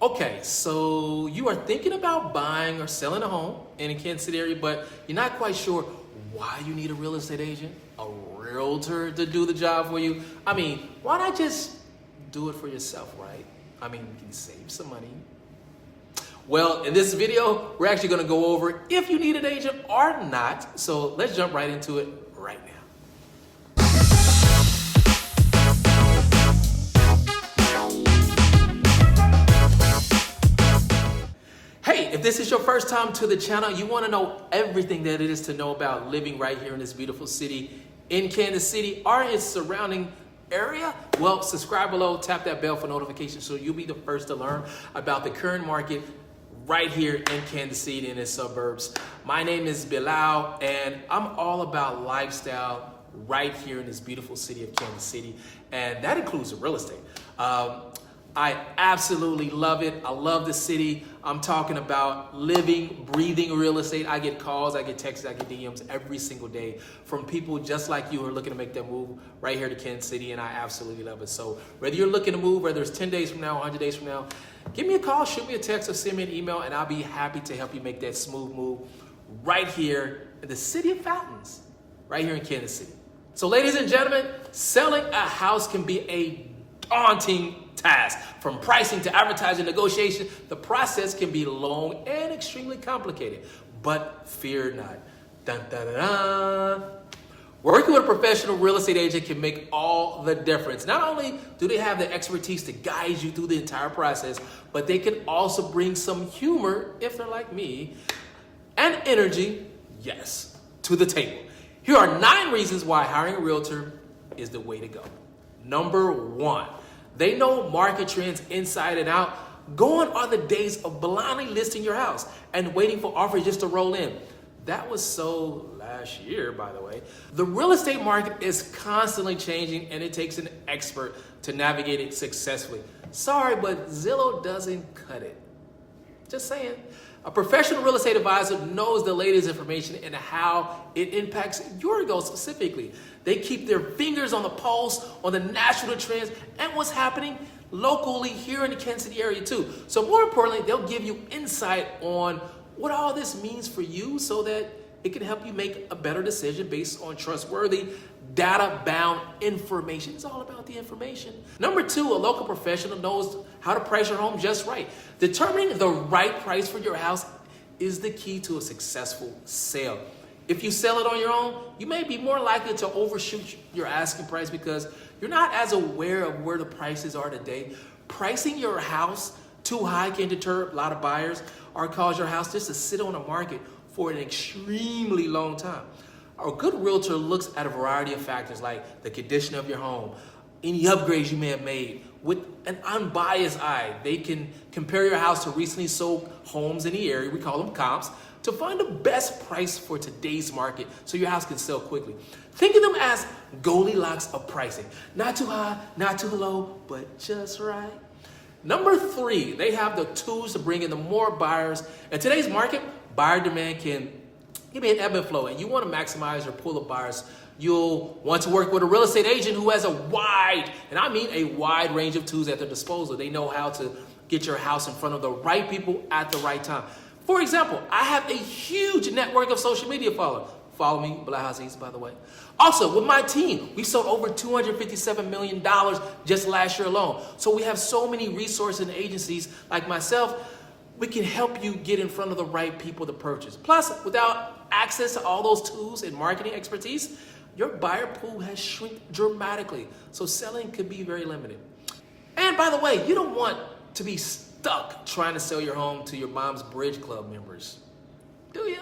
Okay, so you are thinking about buying or selling a home in a Kansas City area, but you're not quite sure why you need a real estate agent, a realtor to do the job for you. I mean, why not just do it for yourself, right? I mean, you can save some money. Well, in this video, we're actually going to go over if you need an agent or not. So let's jump right into it right now. Hey, if this is your first time to the channel, you want to know everything that it is to know about living right here in this beautiful city in Kansas City or its surrounding area, well, subscribe below, tap that bell for notifications so you'll be the first to learn about the current market right here in Kansas City and its suburbs. My name is Bilal, and I'm all about lifestyle right here in this beautiful city of Kansas City, and that includes real estate. I absolutely love it. I love the city. I'm talking about living, breathing real estate. I get calls, I get texts, I get DMs every single day from people just like you who are looking to make that move right here to Kansas City, and I absolutely love it. So whether you're looking to move, whether it's 10 days from now, 100 days from now, give me a call, shoot me a text, or send me an email, and I'll be happy to help you make that smooth move right here in the city of fountains, right here in Kansas City. So ladies and gentlemen, selling a house can be a daunting task. From pricing to advertising, negotiation, the process can be long and extremely complicated. But fear not. Dun, dun, dun, dun. Working with a professional real estate agent can make all the difference. Not only do they have the expertise to guide you through the entire process, but they can also bring some humor, if they're like me, and energy, yes, to the table. Here are 9 reasons why hiring a realtor is the way to go. Number 1. They know market trends inside and out. Gone are the days of blindly listing your house and waiting for offers just to roll in. That was so last year, by the way. The real estate market is constantly changing, and it takes an expert to navigate it successfully. Sorry, but Zillow doesn't cut it. Just saying. A professional real estate advisor knows the latest information and how it impacts your goals specifically. They keep their fingers on the pulse on the national trends and what's happening locally here in the Kansas City area too. So more importantly, they'll give you insight on what all this means for you so that it can help you make a better decision based on trustworthy, data-bound information. It's all about the information. Number 2, a local professional knows how to price your home just right. Determining the right price for your house is the key to a successful sale. If you sell it on your own, you may be more likely to overshoot your asking price because you're not as aware of where the prices are today. Pricing your house too high can deter a lot of buyers or cause your house just to sit on the market for an extremely long time. A good realtor looks at a variety of factors like the condition of your home, any upgrades you may have made. With an unbiased eye, they can compare your house to recently sold homes in the area, we call them comps, to find the best price for today's market so your house can sell quickly. Think of them as Goldilocks of pricing. Not too high, not too low, but just right. Number 3, they have the tools to bring in the more buyers. In today's market, buyer demand can give me an ebb and flow, and you want to maximize your pool of buyers. You'll want to work with a real estate agent who has a wide, and I mean a wide range of tools at their disposal. They know how to get your house in front of the right people at the right time. For example, I have a huge network of social media followers. Follow me, Bilal Aziz, by the way. Also, with my team, we sold over $257 million just last year alone. So we have so many resources and agencies like myself. We can help you get in front of the right people to purchase. Plus, without access to all those tools and marketing expertise, your buyer pool has shrunk dramatically. So selling could be very limited. And by the way, you don't want to be stuck trying to sell your home to your mom's bridge club members, do you?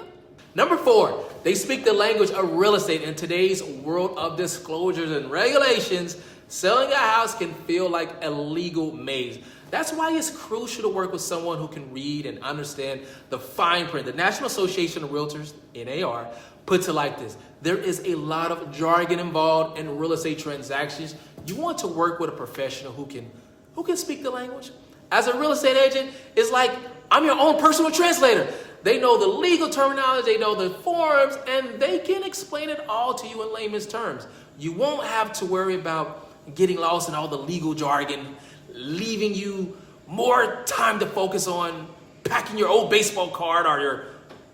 Number 4, they speak the language of real estate. In today's world of disclosures and regulations, selling a house can feel like a legal maze. That's why it's crucial to work with someone who can read and understand the fine print. The National Association of Realtors, NAR, puts it like this. There is a lot of jargon involved in real estate transactions. You want to work with a professional who can speak the language. As a real estate agent, it's like I'm your own personal translator. They know the legal terminology, they know the forms, and they can explain it all to you in layman's terms. You won't have to worry about getting lost in all the legal jargon, leaving you more time to focus on packing your old baseball card or your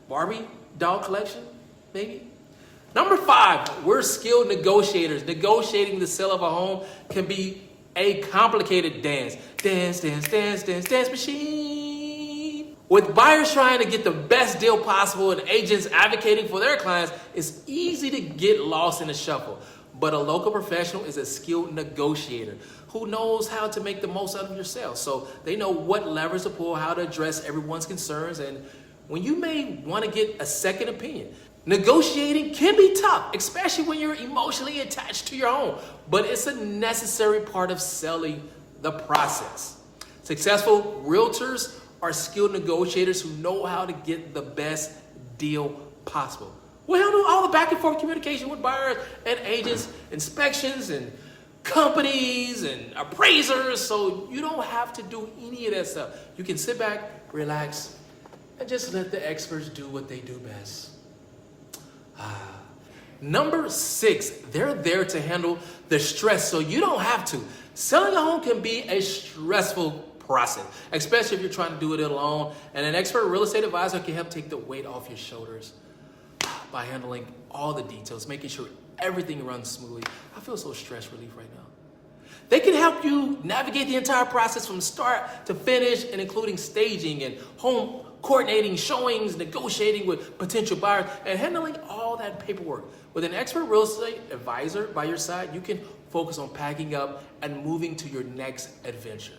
Barbie doll collection, maybe. Number 5, we're skilled negotiators. Negotiating the sale of a home can be a complicated dance. Dance machine. With buyers trying to get the best deal possible and agents advocating for their clients, it's easy to get lost in the shuffle. But a local professional is a skilled negotiator who knows how to make the most out of your sale. So they know what levers to pull, how to address everyone's concerns, and when you may want to get a second opinion. Negotiating can be tough, especially when you're emotionally attached to your home, but it's a necessary part of selling the process. Successful realtors are skilled negotiators who know how to get the best deal possible. We handle all the back and forth communication with buyers and agents, inspections and companies and appraisers, so you don't have to do any of that stuff. You can sit back, relax, and just let the experts do what they do best. Number 6, they're there to handle the stress so you don't have to. Selling a home can be a stressful process, especially if you're trying to do it alone, and an expert real estate advisor can help take the weight off your shoulders by handling all the details, making sure everything runs smoothly. I feel so stress relief right now. They can help you navigate the entire process from start to finish, and including staging and home coordinating, showings, negotiating with potential buyers, and handling all that paperwork. With an expert real estate advisor by your side, you can focus on packing up and moving to your next adventure.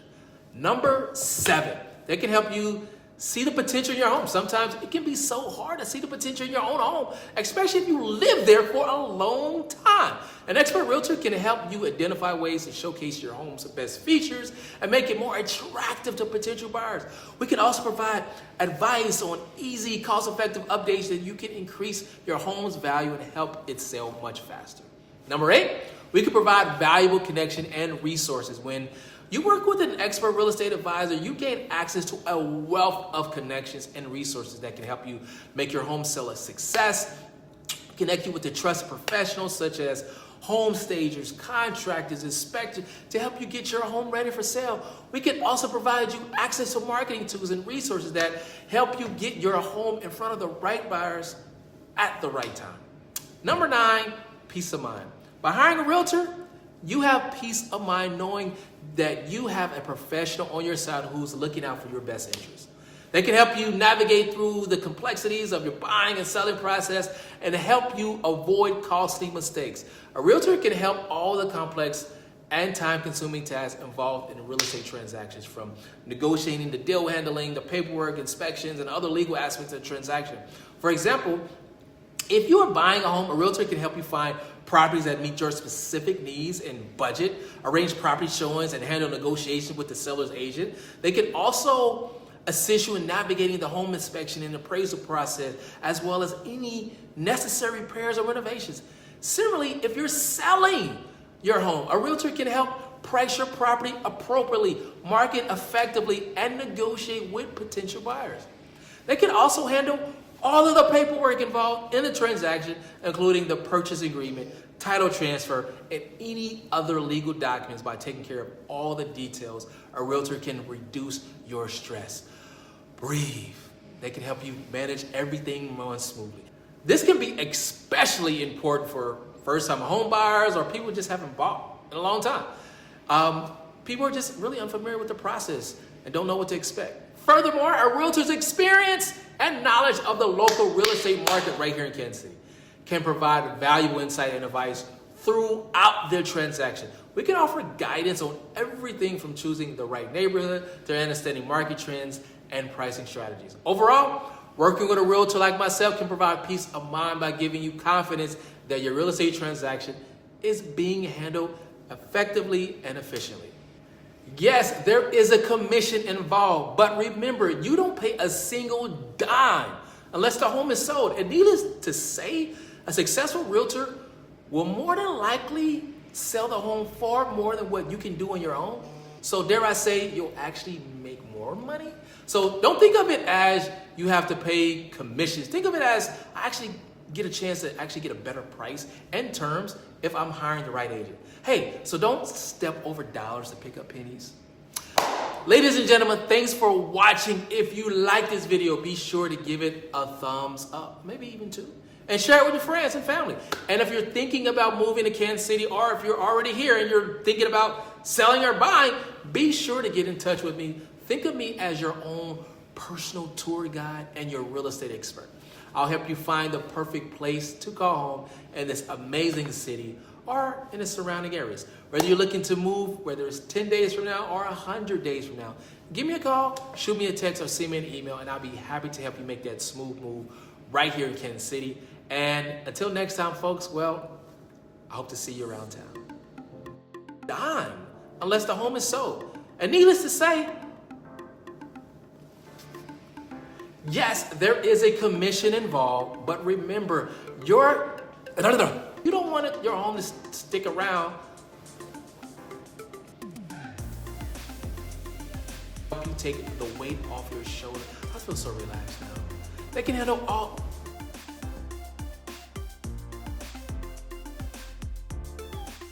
Number 7, they can help you see the potential in your home. Sometimes it can be so hard to see the potential in your own home, especially if you live there for a long time. An expert realtor can help you identify ways to showcase your home's best features and make it more attractive to potential buyers. We can also provide advice on easy, cost-effective updates that you can increase your home's value and help it sell much faster. Number 8, we can provide valuable connection and resources. When you work with an expert real estate advisor, you gain access to a wealth of connections and resources that can help you make your home sale a success, connect you with the trusted professionals such as home stagers, contractors, inspectors to help you get your home ready for sale. We can also provide you access to marketing tools and resources that help you get your home in front of the right buyers at the right time. Number 9, peace of mind. By hiring a realtor, you have peace of mind knowing that you have a professional on your side who's looking out for your best interests. They can help you navigate through the complexities of your buying and selling process and help you avoid costly mistakes. A realtor can help all the complex and time-consuming tasks involved in real estate transactions, from negotiating the deal handling, the paperwork, inspections, and other legal aspects of the transaction. For example, if you are buying a home, a realtor can help you find properties that meet your specific needs and budget, arrange property showings, and handle negotiations with the seller's agent. They can also assist you in navigating the home inspection and appraisal process, as well as any necessary repairs or renovations. Similarly, if you're selling your home, a realtor can help price your property appropriately, market effectively, and negotiate with potential buyers. They can also handle all of the paperwork involved in the transaction, including the purchase agreement, title transfer, and any other legal documents. By taking care of all the details, a realtor can reduce your stress. Breathe. They can help you manage everything run smoothly. This can be especially important for first-time home buyers or people who just haven't bought in a long time. People are just really unfamiliar with the process and don't know what to expect. Furthermore, a realtor's experience and knowledge of the local real estate market right here in Kansas City can provide valuable insight and advice throughout their transaction. We can offer guidance on everything from choosing the right neighborhood to understanding market trends and pricing strategies. Overall, working with a realtor like myself can provide peace of mind by giving you confidence that your real estate transaction is being handled effectively and efficiently. Yes, there is a commission involved, but remember, you don't pay a single dime unless the home is sold. And needless to say, a successful realtor will more than likely sell the home far more than what you can do on your own. So dare I say, you'll actually make more money. So don't think of it as you have to pay commissions. Think of it as I actually get a chance to actually get a better price and terms if I'm hiring the right agent. Hey, so don't step over dollars to pick up pennies. Ladies and gentlemen, thanks for watching. If you like this video, be sure to give it a thumbs up, maybe even two, and share it with your friends and family. And if you're thinking about moving to Kansas City, or if you're already here and you're thinking about selling or buying, be sure to get in touch with me. Think of me as your own personal tour guide and your real estate expert. I'll help you find the perfect place to call home in this amazing city or in the surrounding areas. Whether you're looking to move, whether it's 10 days from now or 100 days from now, give me a call, shoot me a text, or send me an email, and I'll be happy to help you make that smooth move right here in Kansas City. And until next time, folks, well, I hope to see you around town. Dime, unless the home is sold. And needless to say, yes, there is a commission involved, but remember, you don't want your home to stick around. Help you take the weight off your shoulder. I feel so relaxed now. They can handle all